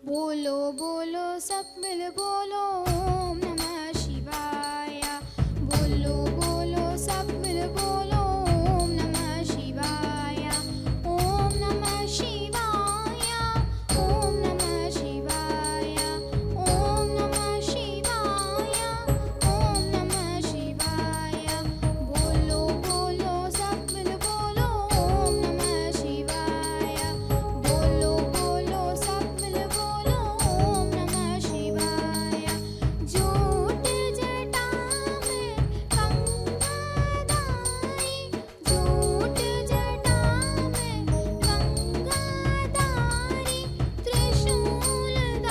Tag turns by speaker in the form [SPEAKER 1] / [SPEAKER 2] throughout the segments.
[SPEAKER 1] बोलो बोलो सब मिल बोलो ओम नमः शिवाय। बोलो बोलो सब मिल बोलो ओम नमः शिवाय। ओम नमः शिवाय। ओम नमः शिवाय। ओम नमः शिवाय। ओम नमः शिवाय। बोलो बोलो सब मिल बोलो ओम नमः शिवाय। बोलो बोलो सब मिल बोलो ओम नमः शिवाय। झूठ जटा में गंगाधारी, झूठ जटा में गंगाधारी, त्रिशूलधारी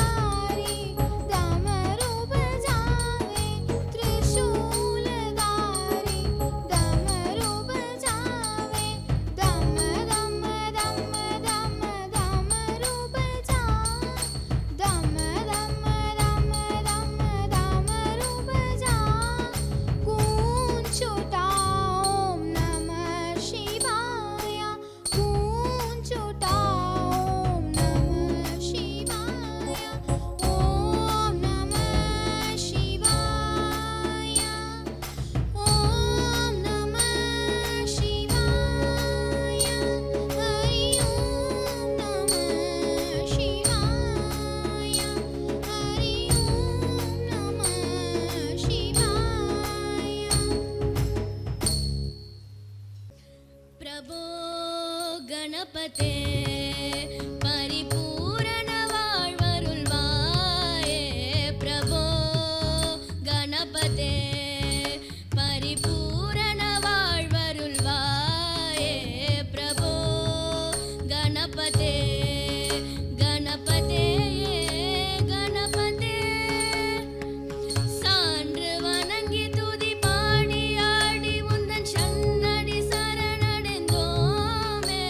[SPEAKER 1] डमरू बजावे, त्रिशूलधारी डमरू बजावे, दम दम दम दम डमरू बजा, दम दम दम दम डमरू बजा। गूंज उठा ओम नमः शिवाय। गूंज उठा ओम नमः शिवाय। ओम नमः शिवाय। ओम नमः शिवाय। हरि ओम नमः शिवाय। हरि ओम नमः शिवाय।
[SPEAKER 2] प्रभो गणपते परिपूर्ण வாழ்வருள்வாயே. प्रभो गणपते परिपूर्ण வாழ்வருள்வாயே. प्रभो गणपते गणपते गणपते சான்று வணங்கி துதி பாடி ஆடி உந்தன் சன்னடி சரணடைந்தோமே.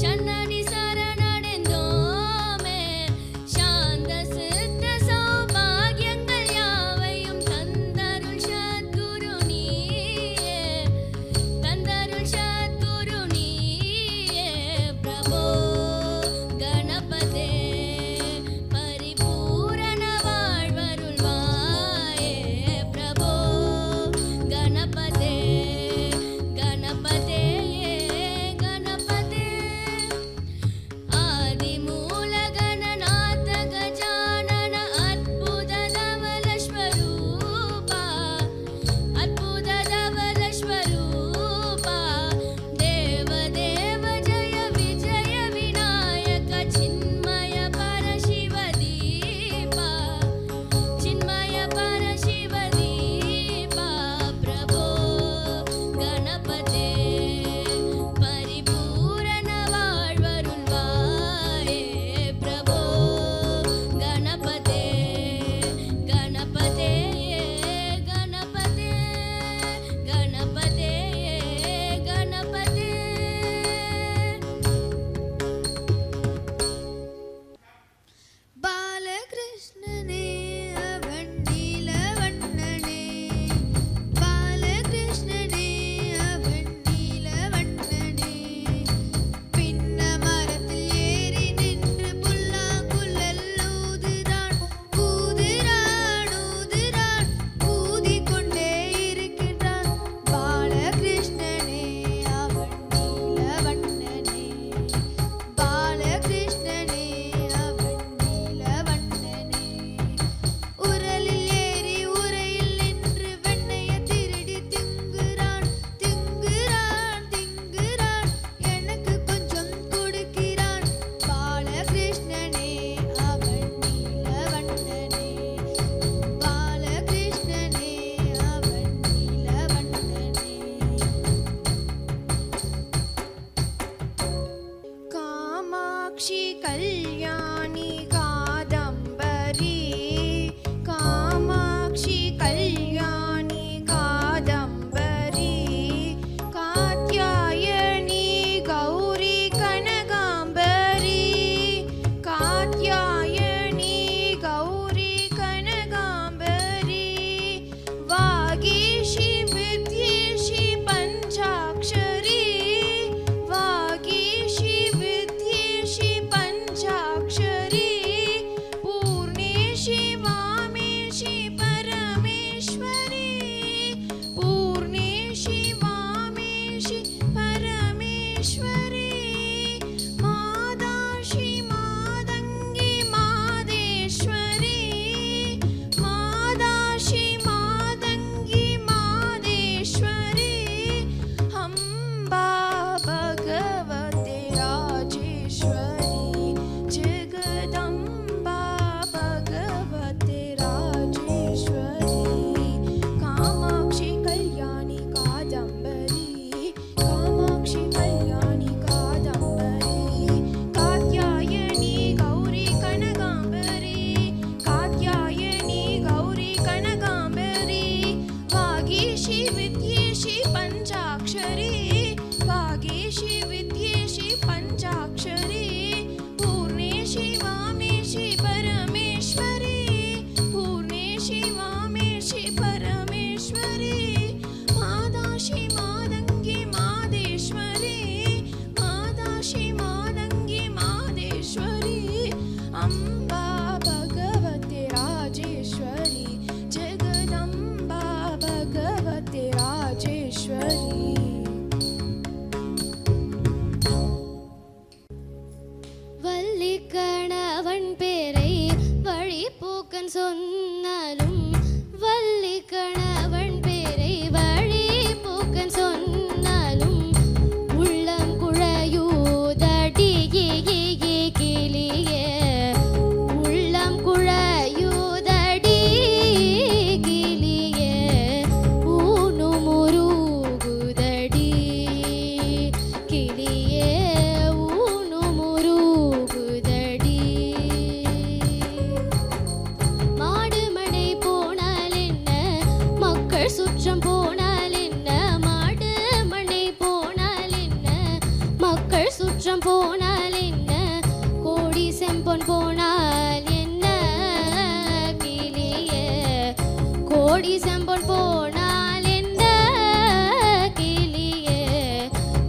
[SPEAKER 2] சன்னடி சரணடைந்தோமே. சாந்த சித்த சௌபாகியங்கள் யாவையும் தந்தருள் சத்குரு நீயே. தந்தருள் சத்குரு நீயே. பிரபோ கணபதே பரிபூரண வாழ்வருள்வாயே. பிரபோ கணபதே கணபதே கணபதே ஆதிமூல கணநாத கஜானன அற்புத தவலஸ்வரூபா. அற்புத தவலஸ்வரூபா. தேவ தேவ ஜய விஜய விநாயக சின்மய பரசிவதீபா. சின்மய பரசிவதீபா. பிரபோ கணபதே பரிபூரண வாழ்வருள்வாயே. பிரபோ கணபதே கணபதே கணபதே கணபதே கணபதே.
[SPEAKER 1] பாலகிருஷ்ணனே அவன் நீலவண்ணனே. பாலகிருஷ்ணனே அவன் நீலவண்ணனே. பின்ன மரத்தில் ஏறி நின்று புல்லாங்குழல் ஊதுறான். ஊதுறான் ஊதுறான் ஊதிக்கொண்டே இருக்கின்றான். பாலகிருஷ்ணனே அவன் நீலவண்ணனே. பாலகிருஷ்ணனே அவன் நீலவண்ணனே. உரலில் ஏறி உரையில் நின்று வெண்ணைய திருடி திங்குறான். திங்குறான் திங்குறான் எனக்கு கொஞ்சம் கொடுக்கிறான். பாலகிருஷ்ணனே அவன் நீலவண்ணனே. பாலகிருஷ்ணனே அவன் நீலவண்ணனே. காமாட்சி கல்யாணி காதம்பரி. காமாட்சி கல்யாணி காதம்பரி. காத்யாயணி கௌரி கனகாம்பரி. காத்யாயணி கௌரி கனகாம்பரி. வாகீஷி வித்யேஷி பஞ்சாக்ஷரி. வாகீஷி வித்யேஷி பஞ்சாக்ஷரி.
[SPEAKER 2] பூக்கன் சொன்னாலும் வள்ளி கணவன் பேரை வழி பூக்கன் சொன்னாலும் உள்ளம் குழையூதடி கிளியே உள்ளம் குழையூதடி கிளியே ஊனும் உருகுதடி கிளியே ஊனும் உருகுதடி மாடு மடை போனால் என்ன மக்கள் சுற்றம் போனால் என்ன மாடு மடை போனால் என்ன மக்கள் சுற்றம் போனால் என்ன கோடி செம்பொன் போனால் என்ன கிளியே கோடி செம்பொன் போனால் என்ன கிளியே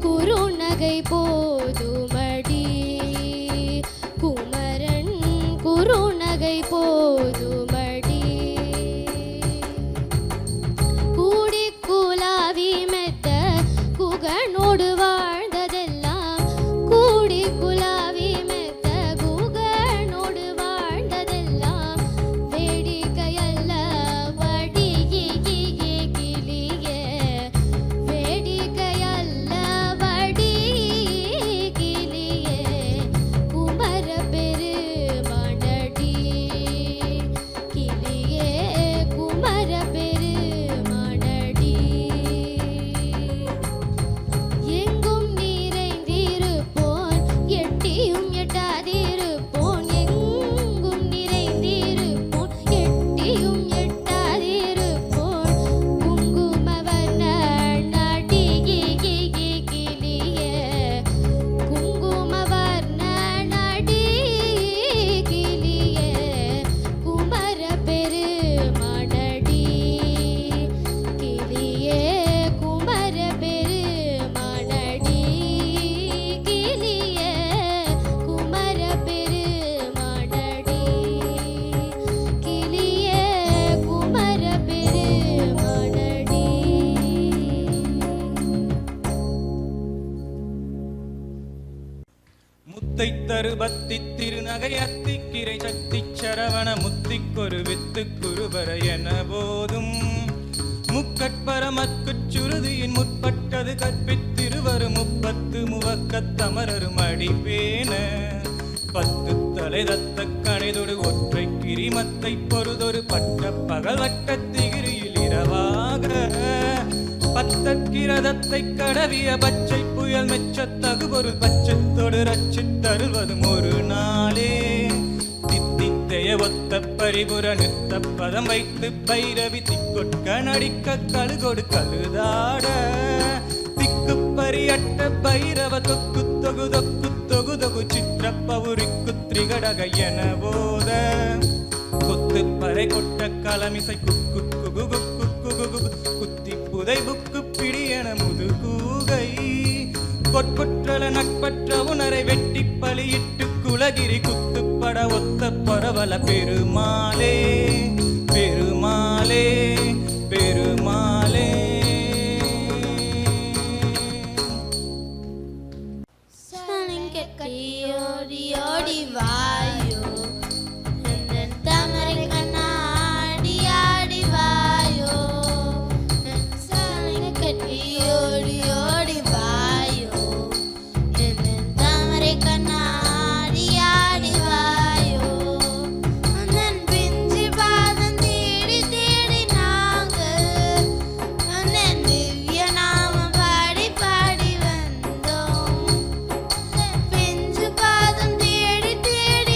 [SPEAKER 2] குறுநகை போதுமடி குமரன் குறுநகை போதுமடி கூடி குலாவி மெத்த குகனோடு வாழ்ந்ததெல்லாம் கூடி குலாவி மெத்த குகனோடு வாழ்ந்ததெல்லாம் வேடிக்கையல்ல வடி கிளியே வேடிக்கையல்ல வடி கிளியே குமர பெருமானடி கிளியே குமர பெருமானடி எங்கும் நிறைந்திருப்போன் எட்டியும் எட்டாதிருப்போன் எங்கும் நிறைந்திருப்போன் எட்டியும் எட்டாதிருப்போன் குங்குமவர்ண நடி கிளியே குங்குமவர்ண நடி கிளியே குமர பெருமானடி கிளியே குமர பெருமானடி கிளியே குமர பெருமானடி கிளியே குமர பெருமானடி.
[SPEAKER 3] முத்தை தருபத்தி திருநகை அத்திக்கிரை சக்தி சரவண முத்திக்கொரு வித்து குருபர என போதும் முக்கட்பரமற்குச் சுருதியின் முற்பட்டது கற்பித்திருவரு முப்பத்து முவக்கத் தமரரும் அடிப்பேன பத்து தலை தத்த கணைதொடு ஒற்றை கிரிமத்தை பொறுதொரு பட்ட பகல் வட்டத்திகிரியில் இரவாக பத்தற்கிரதத்தை கடவிய பச்சை புயல் மெச்சத் தகுபொருள் பச்சத்தொடு ரச்சித் தருள்வதும் ஒரு நாளே தித்தித்தைய ஒத்த பரிபுர நிறுத்த பதம் வைத்து பைரவி திக்கொட்க நடிக்க கழுகொடு கழுதாட திக்கு பரியட்ட பைரவ தொக்கு தொகு தொக்கு தொகு தொகு சித்திரப்பவுரிக்கு திரிகடக என போத கொத்து பறை கொட்ட களமிசை குக்கு குகு குக்கு குகு குத்தி புதை புக்கு பிடியன முதுகூகை கொட்புற்றல நட்பற்ற உணரை வெட்டி பலியிட்டு குலகிரி குத்துப்பட ஒத்த பரவல பெருமாளே பெருமாளே பெருமாளே.
[SPEAKER 1] கட்டியோடி ஓடி வாயோ என் தாமரை கண்ணாடி ஆடி வாயோ சாலை கட்டியோடி ஓடி வாயோ என் தாமரை கண்ணாடி ஆடி வாயோ அண்ணன் பிஞ்சு பாதம் தேடி தேடி நாங்கள் அண்ணன் திவ்ய நாமம் பாடி பாடி வந்தோம் பிஞ்சு பாதம் தேடி தேடி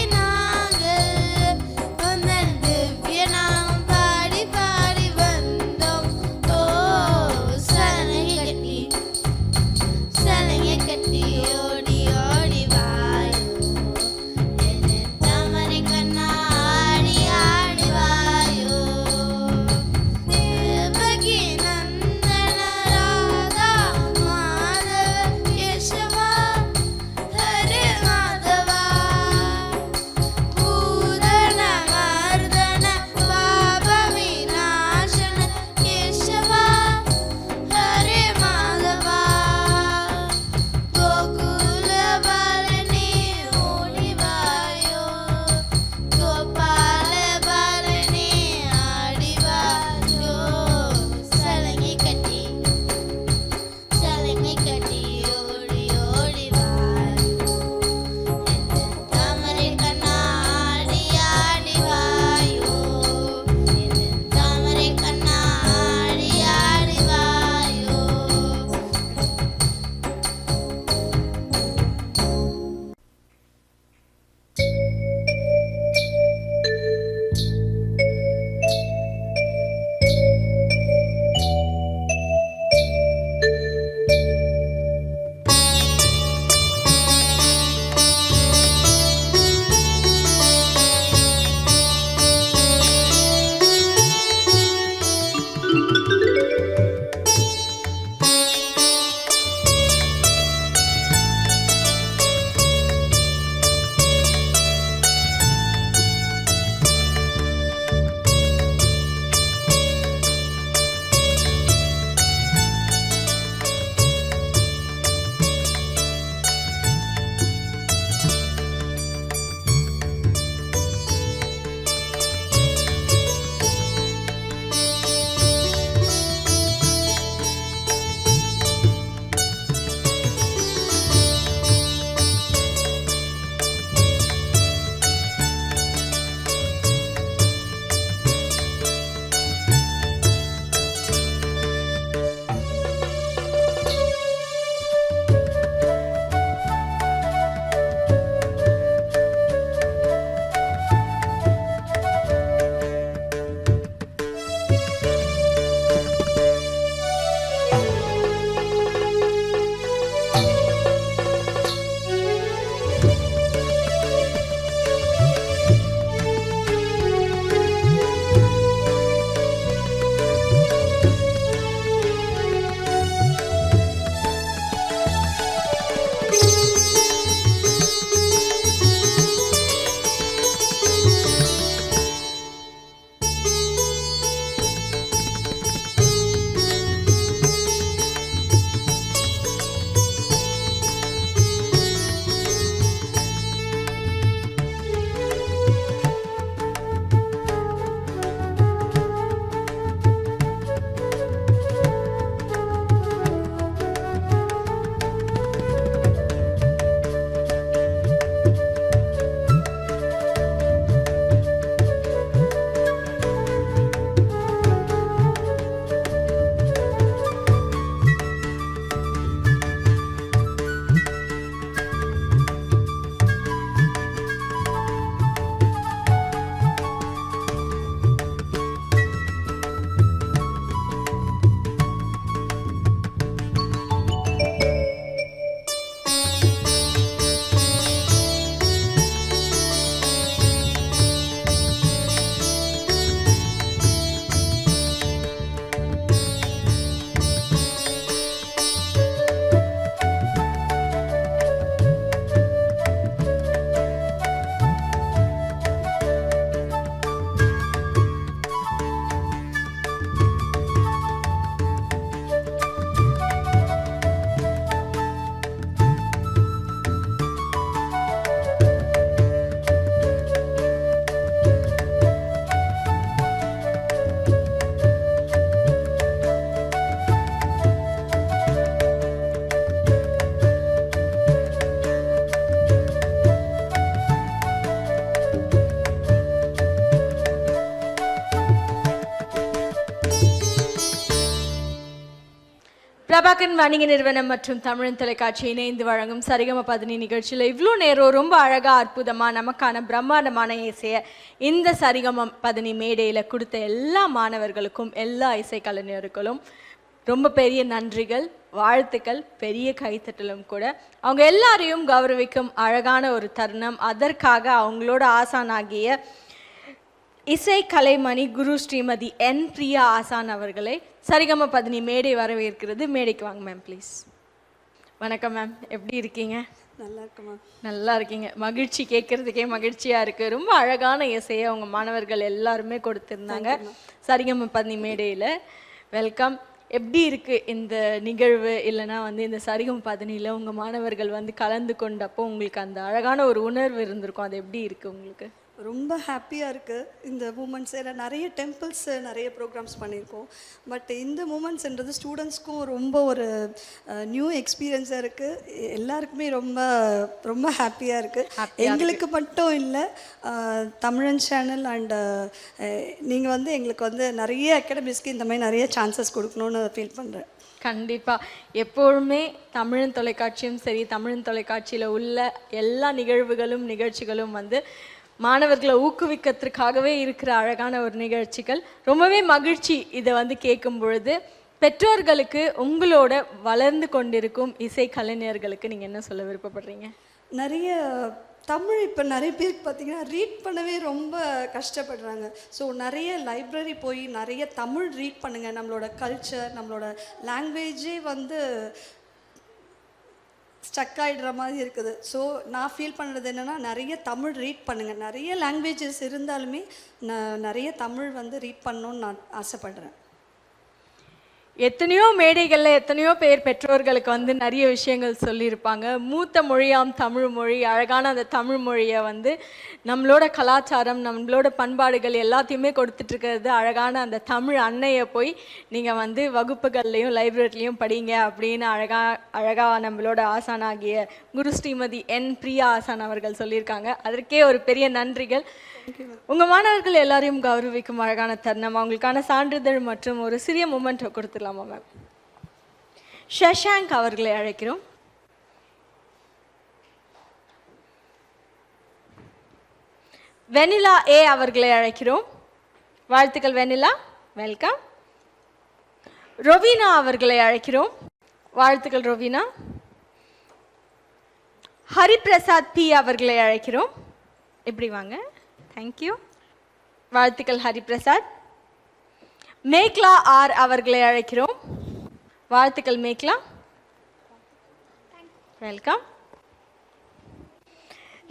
[SPEAKER 4] பிரபாகரன் வணிக நிறுவனம் மற்றும் தமிழன் தொலைக்காட்சி இணைந்து வழங்கும் சரிகம பதினி நிகழ்ச்சியில் இவ்வளோ நேரம் ரொம்ப அழகாக அற்புதமாக நமக்கான பிரம்மாண்டமான இசையை இந்த சரிகம பதினி மேடையில் கொடுத்த எல்லா மாணவர்களுக்கும் எல்லா இசைக்கலைஞர்களும் ரொம்ப பெரிய நன்றிகள், வாழ்த்துக்கள், பெரிய கைத்தட்டலும் கூட. அவங்க எல்லாரையும் கௌரவிக்கும் அழகான ஒரு தருணம். அதற்காக அவங்களோட ஆசானாகிய இசை கலைமணி குரு ஸ்ரீமதி என் பிரியா ஆசான் அவர்களை சரிகம பதினி மேடை வரவேற்கிறது. மேடைக்கு வாங்க மேம் ப்ளீஸ். வணக்கம் மேம், எப்படி இருக்கீங்க?
[SPEAKER 5] நல்லா இருக்குமா?
[SPEAKER 4] நல்லா இருக்கீங்க. மகிழ்ச்சி, கேட்கறதுக்கே மகிழ்ச்சியாக இருக்குது. ரொம்ப அழகான இசையை அவங்க மாணவர்கள் எல்லாருமே கொடுத்துருந்தாங்க சரிகம பதினி மேடையில். வெல்கம். எப்படி இருக்குது இந்த நிகழ்வு? இல்லைனா இந்த சரிகம பதினியில் உங்கள் மாணவர்கள் கலந்து கொண்டப்போ உங்களுக்கு அந்த அழகான ஒரு உணர்வு இருந்திருக்கும். அது எப்படி இருக்குது உங்களுக்கு?
[SPEAKER 5] ரொம்ப ஹாப்பியாக இருக்குது இந்த மூமெண்ட்ஸ். ஏன்னா நிறைய டெம்பிள்ஸ் நிறைய ப்ரோக்ராம்ஸ் பண்ணியிருக்கோம். பட் இந்த மூமெண்ட்ஸ்ன்றது ஸ்டூடெண்ட்ஸ்க்கும் ரொம்ப ஒரு நியூ எக்ஸ்பீரியன்ஸாக இருக்குது. எல்லாருக்குமே ரொம்ப ரொம்ப ஹாப்பியாக இருக்குது. எங்களுக்கு மட்டும் இல்லை, தமிழன் சேனல் அண்ட் நீங்கள் எங்களுக்கு நிறைய அகாடமிஸ்க்கு இந்த மாதிரி நிறைய சான்சஸ் கொடுக்கணுன்னு ஃபீல் பண்ணுறேன்.
[SPEAKER 4] கண்டிப்பாக. எப்பொழுதுமே தமிழன் தொலைக்காட்சியும் சரி, தமிழன் தொலைக்காட்சியில் உள்ள எல்லா நிகழ்வுகளும் நிகழ்ச்சிகளும் மாணவர்களை ஊக்குவிக்கிறதுக்காகவே இருக்கிற அழகான ஒரு நிகழ்ச்சிகள். ரொம்பவே மகிழ்ச்சி இதை கேட்கும் பொழுது. பெற்றோர்களுக்கு உங்களோட வளர்ந்து கொண்டிருக்கும் இசை கலைஞர்களுக்கு நீங்கள் என்ன சொல்ல விருப்பப்படுறீங்க?
[SPEAKER 5] நிறைய தமிழ் இப்போ நிறைய பேருக்கு பார்த்திங்கன்னா ரீட் பண்ணவே ரொம்ப கஷ்டப்படுறாங்க. ஸோ நிறைய லைப்ரரி போய் நிறைய தமிழ் ரீட் பண்ணுங்கள். நம்மளோட கல்ச்சர், நம்மளோட லாங்குவேஜே ஸ்டக் ஆகிடுற மாதிரி இருக்குது. ஸோ நான் ஃபீல் பண்ணுறது என்னென்னா, நிறைய தமிழ் ரீட் பண்ணுங்கள். நிறைய லாங்குவேஜஸ் இருந்தாலுமே நான் நிறைய தமிழ் ரீட் பண்ணணுன்னு நான் ஆசைப்படுறேன்.
[SPEAKER 4] எத்தனையோ மேடைகளில் எத்தனையோ பேர் பெற்றோர்களுக்கு நிறைய விஷயங்கள் சொல்லியிருப்பாங்க. மூத்த மொழியாம் தமிழ் மொழி, அழகான அந்த தமிழ் மொழியை நம்மளோட கலாச்சாரம், நம்மளோட பண்பாடுகள் எல்லாத்தையுமே கொடுத்துட்ருக்கிறது அழகான அந்த தமிழ் அன்னையை போய் நீங்கள் வகுப்புகள்லையும் லைப்ரரிலையும் படிங்க அப்படின்னு அழகாக நம்மளோட ஆசானாகிய குரு ஸ்ரீமதி என் பிரியா ஆசான் அவர்கள் சொல்லியிருக்காங்க. அதற்கே ஒரு பெரிய நன்றிகள். உங்கள் மாணவர்கள் எல்லாரையும் கௌரவிக்கும் அழகான தருணம். அவங்களுக்கான சான்றிதழ் மற்றும் ஒரு சிறிய மூமெண்ட் கொடுத்துடலாமா மேம்? ஷஷாங்க் அவர்களை அழைக்கிறோம். வெனிலா ஏ அவர்களை அழைக்கிறோம். வாழ்த்துக்கள் வெனிலா, வெல்கம். ரொவீனா அவர்களை அழைக்கிறோம். வாழ்த்துக்கள் ரொவீனா. ஹரிபிரசாத் பி அவர்களை அழைக்கிறோம். எப்படி வாங்க. தேங்க்யூ. வாழ்த்துக்கள் ஹரிபிரசாத். மேக்லா ஆர் அவர்களை அழைக்கிறோம். வாழ்த்துக்கள் மேக்லா, வெல்கம்.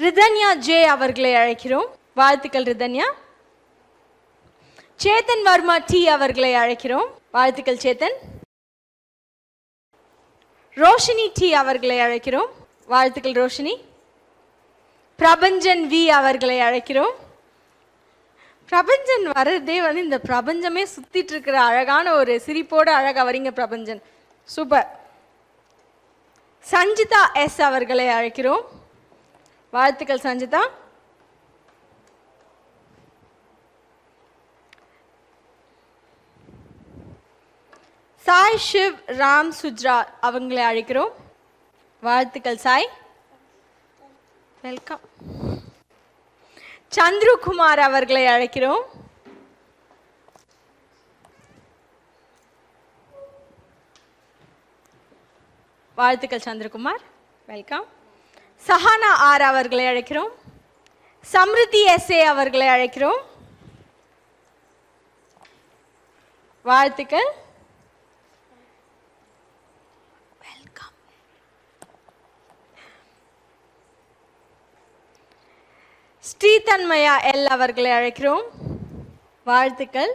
[SPEAKER 4] ரிதன்யா ஜே அவர்களை அழைக்கிறோம். வாழ்த்துக்கள் ரிதன்யா. சேத்தன் வர்மா டி அவர்களை அழைக்கிறோம். வாழ்த்துக்கள் சேத்தன். ரோஷினி டி அவர்களை அழைக்கிறோம். வாழ்த்துக்கள் ரோஷினி. பிரபஞ்சன் வி அவர்களை அழைக்கிறோம். பிரபஞ்சன் வர்றதே இந்த பிரபஞ்சமே சுத்திட்டு இருக்கிற அழகான ஒரு சிரிப்போட அழகா வரீங்க பிரபஞ்சன், சூப்பர். சஞ்சிதா எஸ் அவர்களை அழைக்கிறோம். வாழ்த்துக்கள் சஞ்சிதா. சாய் சிவ் ராம் சுஜ்ரா அவங்களை அழைக்கிறோம். வாழ்த்துக்கள் சாய், வெல்கம். சந்துருகுமார் அவர்களை அழைக்கிறோம். வாழ்த்துக்கள் சந்திரகுமார், வெல்கம். சஹானா ஆர் அவர்களை அழைக்கிறோம். சம்ருதி எஸ்ஏ அவர்களை அழைக்கிறோம். வாழ்த்துக்கள், வெல்கம். ஸ்ரீதன்மயா எல் அவர்களை அழைக்கிறோம். வாழ்த்துக்கள்,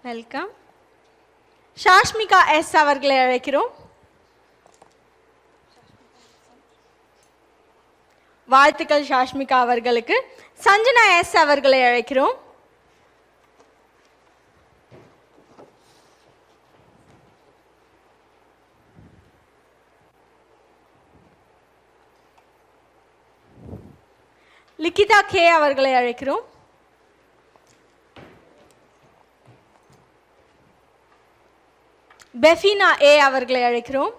[SPEAKER 4] வெல்கம். ஷாஷ்மிகா எஸ் அவர்களை அழைக்கிறோம். வாழ்த்துக்கள் ஷாஷ்மிகா அவர்களுக்கு. சஞ்சனா எஸ் அவர்களை அழைக்கிறோம். லிகிதா கே அவர்களை அழைக்கிறோம். பெஃபினா ஏ அவர்களை அழைக்கிறோம்.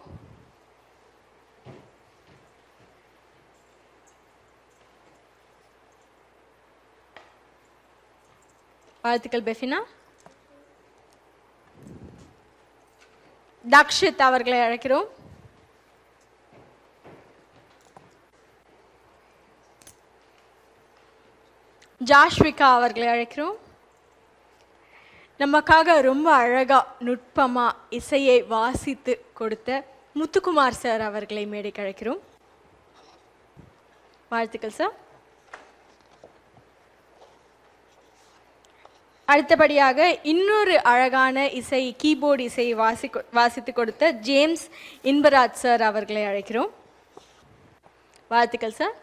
[SPEAKER 4] வாழ்த்துக்கள் பெஃபினா. தக்ஷித் அவர்களை அழைக்கிறோம். ஜாஷ்விகா அவர்களை அழைக்கிறோம். நமக்காக ரொம்ப அழகா நுட்பமா இசையை வாசித்து கொடுத்த முத்துக்குமார் சார் அவர்களை மேடைக்கு அழைக்கிறோம். வாழ்த்துக்கள் சார். அடுத்தபடியாக இன்னொரு அழகான இசை கீபோர்டு இசையை வாசித்து கொடுத்த ஜேம்ஸ் இன்பராஜ் சார் அவர்களை அழைக்கிறோம். வாழ்த்துக்கள் சார்.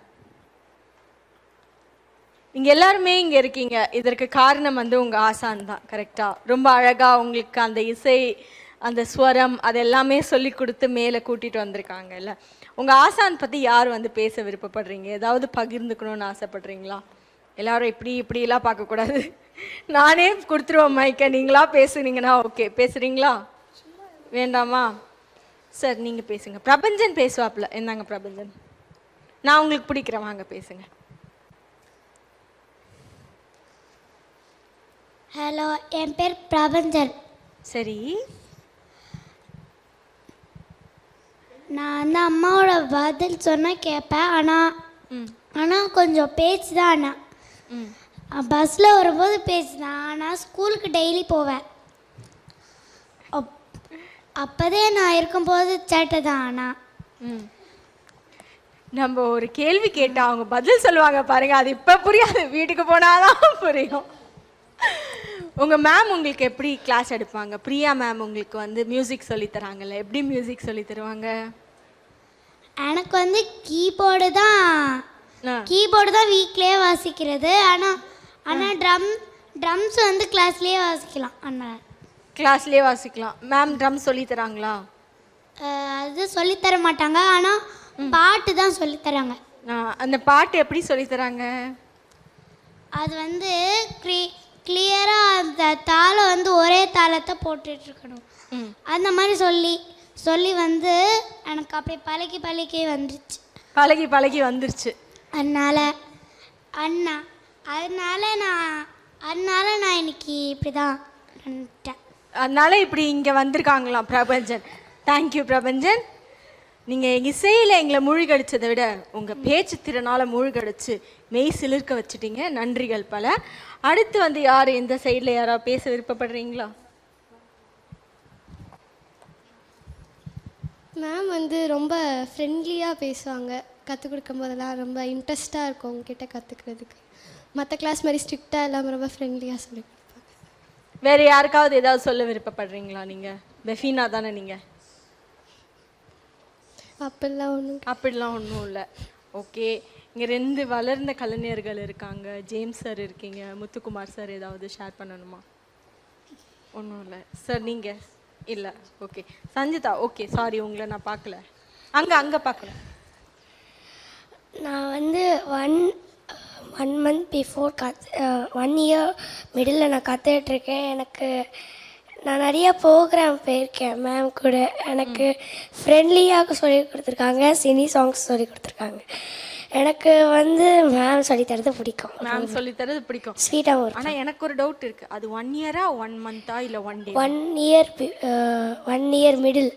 [SPEAKER 4] நீங்க எல்லாருமே இங்க இருக்கீங்க, இதற்கு காரணம் வந்து உங்க ஆசான் தான். கரெக்டா? ரொம்ப அழகா உங்களுக்கு அந்த இசை, அந்த ஸ்வரம் அதெல்லாமே சொல்லி கொடுத்து மேலே கூட்டிட்டு வந்திருக்காங்கல்ல. உங்க ஆசான் பத்தி யார் வந்து பேச விருப்பப்படுறீங்க? ஏதாவது பகிர்ந்துக்கணும்னு ஆசைப்படுறீங்களா? எல்லாரும் இப்படிலாம் பார்க்கக்கூடாது. நானே கொடுத்துருவேன் மைக்கை, நீங்களா பேசுனீங்கன்னா ஓகே. பேசுறீங்களா? வேண்டாமா? சார் நீங்கள் பேசுங்க. பிரபஞ்சன் பேசுவாப்ல. என்னங்க பிரபஞ்சன், நான் உங்களுக்கு பிடிக்கிறேன், வாங்க பேசுங்க.
[SPEAKER 6] ஹலோ, என் பேர் பிரபஞ்சன்.
[SPEAKER 4] சரி,
[SPEAKER 6] நான் வந்து அம்மாவோட பதில் சொன்னால் கேட்பேன். ஆனால் கொஞ்சம் பேச்சு தான். ஆனால் பஸ்ஸில் வரும்போது பேசுதான். ஆனால் ஸ்கூலுக்கு டெய்லி போவேன். அப்போதே நான் இருக்கும்போது சேட்டை தான். ஆனால்
[SPEAKER 4] நம்ம ஒரு கேள்வி கேட்டால் அவங்க பதில் சொல்லுவாங்க பாருங்க, அது இப்போ புரியாது, வீட்டுக்கு போனாதான் புரியும். உங்கள் மேம் உங்களுக்கு எப்படி கிளாஸ் எடுப்பாங்க? பிரியா மேம் உங்களுக்கு வந்து மியூசிக் சொல்லி தராங்கல்ல, எப்படி மியூசிக் சொல்லி தருவாங்க?
[SPEAKER 6] எனக்கு வந்து கீபோர்டு தான் வீட்லேயே வாசிக்கிறது. ஆனால் ட்ரம்ஸ் வந்து கிளாஸ்லேயே வாசிக்கலாம். அதனால்
[SPEAKER 4] கிளாஸ்லேயே வாசிக்கலாம். மேம் ட்ரம் சொல்லி தராங்களா?
[SPEAKER 6] அது சொல்லித்தர மாட்டாங்க, ஆனால் பாட்டு தான் சொல்லித்தராங்க.
[SPEAKER 4] அந்த பாட்டு எப்படி சொல்லி தராங்க? அது
[SPEAKER 6] வந்து கிளியராக அந்த தாளம் வந்து ஒரே தாளத்தை போட்டுட்ருக்கணும். அந்த மாதிரி சொல்லி வந்து எனக்கு அப்படி பழகி வந்துருச்சு.
[SPEAKER 4] பழகி வந்துருச்சு.
[SPEAKER 6] அதனால நான் இன்னைக்கு இப்படி தான் பண்ணிட்டேன்.
[SPEAKER 4] அதனால இப்படி இங்கே வந்திருக்காங்களாம் பிரபஞ்சன். தேங்க்யூ பிரபஞ்சன். நீங்கள் இசையில் எங்களை மூழ்கடிச்சதை விட உங்கள் பேச்சு திறனால் மூழ்கடிச்சு மெய் சிலிர்க்க வச்சுட்டீங்க. நன்றிகள் பல. அடுத்து வந்து யார் இந்த சைடில் யாராவது பேச விருப்பப்படுறீங்களா?
[SPEAKER 7] மேம் வந்து ரொம்ப ஃப்ரெண்ட்லியாக பேசுவாங்க. கற்றுக் கொடுக்கும் போதெல்லாம் ரொம்ப இன்ட்ரெஸ்ட்டாக இருக்கும் உங்ககிட்ட கற்றுக்கிறதுக்கு. மற்ற கிளாஸ் மாதிரி ஸ்ட்ரிக்டாக இல்லாமல் ரொம்ப ஃப்ரெண்ட்லியாக சொல்லி கொடுப்பாங்க.
[SPEAKER 4] வேறு யாருக்காவது ஏதாவது சொல்ல விருப்பப்படுறீங்களா? நீங்கள் பெஃபினா தானே நீங்கள்? அப்படிலாம் ஒன்றும் இல்லை. ஓகே, இங்கே 2 வளர்ந்த கலைஞர்கள் இருக்காங்க. ஜேம்ஸ் சார் இருக்கீங்க, முத்துக்குமார் சார். ஏதாவது ஷேர் பண்ணணுமா? ஒன்றும் இல்லை சார். நீங்கள் இல்லை. ஓகே, சஞ்சிதா. ஓகே, சாரி, உங்களை நான் பார்க்கல. அங்கே பார்க்கல.
[SPEAKER 6] நான் வந்து one month before 1 year middle நான் கற்றுட்ருக்கேன். நான் நிறைய ப்ரோக்ராம் போயிருக்கேன் மேம் கூட. எனக்கு ஃப்ரெண்ட்லியாக சொல்லி கொடுத்துருக்காங்க, சினி சாங்ஸ் சொல்லி கொடுத்துருக்காங்க. எனக்கு வந்து மேம் சொல்லித்தரது பிடிக்கும்.
[SPEAKER 4] மேம் சொல்லித்தரது பிடிக்கும்,
[SPEAKER 6] ஸ்வீட்டாகவும் இருக்கும்.
[SPEAKER 4] ஆனால் எனக்கு ஒரு டவுட் இருக்குது. அது 1 இயரா 1 மந்த்தா இல்லை 1 டே?
[SPEAKER 6] 1 இயர் மிடில்,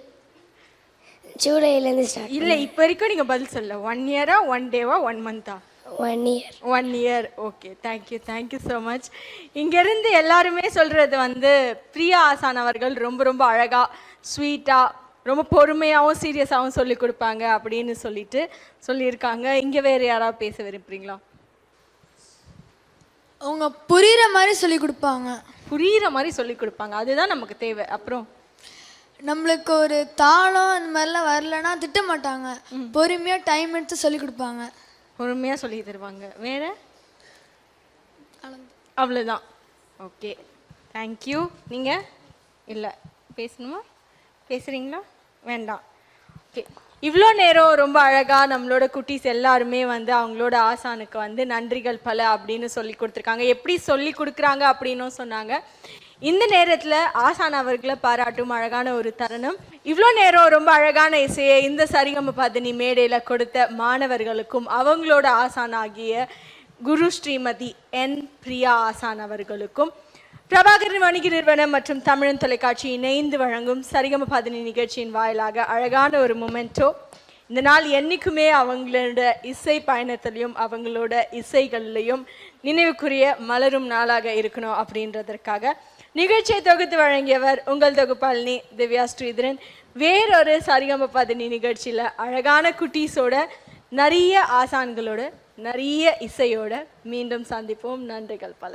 [SPEAKER 6] ஜூலைலேருந்து ஸ்டார்ட்.
[SPEAKER 4] இல்லை, இப்போ வரைக்கும் நீங்கள் பதில் சொல்ல. 1 இயரா 1 டேவா 1 மந்த்தா?
[SPEAKER 6] 1
[SPEAKER 4] year. Okay, thank you so much. இங்கேருந்து எல்லாருமே சொல்கிறது வந்து பிரியா ஆசான் அவர்கள் ரொம்ப ரொம்ப அழகாக, ஸ்வீட்டாக, ரொம்ப பொறுமையாகவும் சீரியஸாகவும் சொல்லி கொடுப்பாங்க அப்படின்னு சொல்லியிருக்காங்க. இங்கே வேறு யாராவது பேச விரும்புகிறீங்களா?
[SPEAKER 8] அவங்க புரிகிற மாதிரி சொல்லி கொடுப்பாங்க.
[SPEAKER 4] புரிகிற மாதிரி சொல்லி கொடுப்பாங்க, அதுதான் நமக்கு தேவை. அப்புறம்
[SPEAKER 8] நம்மளுக்கு ஒரு தாளம் இந்த மாதிரிலாம் வரலன்னா திட்ட மாட்டாங்க. பொறுமையாக டைம் எடுத்து சொல்லி கொடுப்பாங்க,
[SPEAKER 4] பொறுமையாக சொல்லி தருவாங்க. வேறு அவ்வளோதான். Okay, thank you. நீங்கள் இல்லை பேசணுமா? பேசுகிறீங்களா? வேண்டாம். ஓகே, இவ்வளோ நேரம் ரொம்ப அழகாக நம்மளோட குட்டீஸ் எல்லாருமே வந்து அவங்களோட ஆசானுக்கு வந்து நன்றிகள் பல அப்படின்னு சொல்லி கொடுத்துருக்காங்க. எப்படி சொல்லி கொடுக்குறாங்க அப்படின்னும் சொன்னாங்க. இந்த நேரத்தில் ஆசான் அவர்களை பாராட்டும் அழகான ஒரு தருணம். இவ்வளோ நேரம் ரொம்ப அழகான இசையை இந்த சரிகம பதனி மேடையில் கொடுத்த மாணவர்களுக்கும் அவங்களோட ஆசானாகிய குரு ஸ்ரீமதி என் பிரியா ஆசான் அவர்களுக்கும் பிரபாகரன் வணிக நிறுவனம் மற்றும் தமிழன் தொலைக்காட்சி இணைந்து வழங்கும் சரிகம பதனி நிகழ்ச்சியின் வாயிலாக அழகான ஒரு மொமெண்டோ. இந்த நாள் என்றைக்குமே அவங்களோட இசை பயணத்திலையும் அவங்களோட இசைகள்லையும் நினைவுக்குரிய மலரும் நாளாக இருக்கணும் அப்படின்றதற்காக நிகழ்ச்சியை தொகுத்து வழங்கியவர் உங்கள் தொகுப்பாளினி திவ்யா ஸ்ரீதரன். வேறொரு சரிகம பதனி நிகழ்ச்சியில் அழகான குட்டீஸோட நிறைய ஆசான்களோட நிறைய இசையோட மீண்டும் சந்திப்போம். நன்றிகள் பல.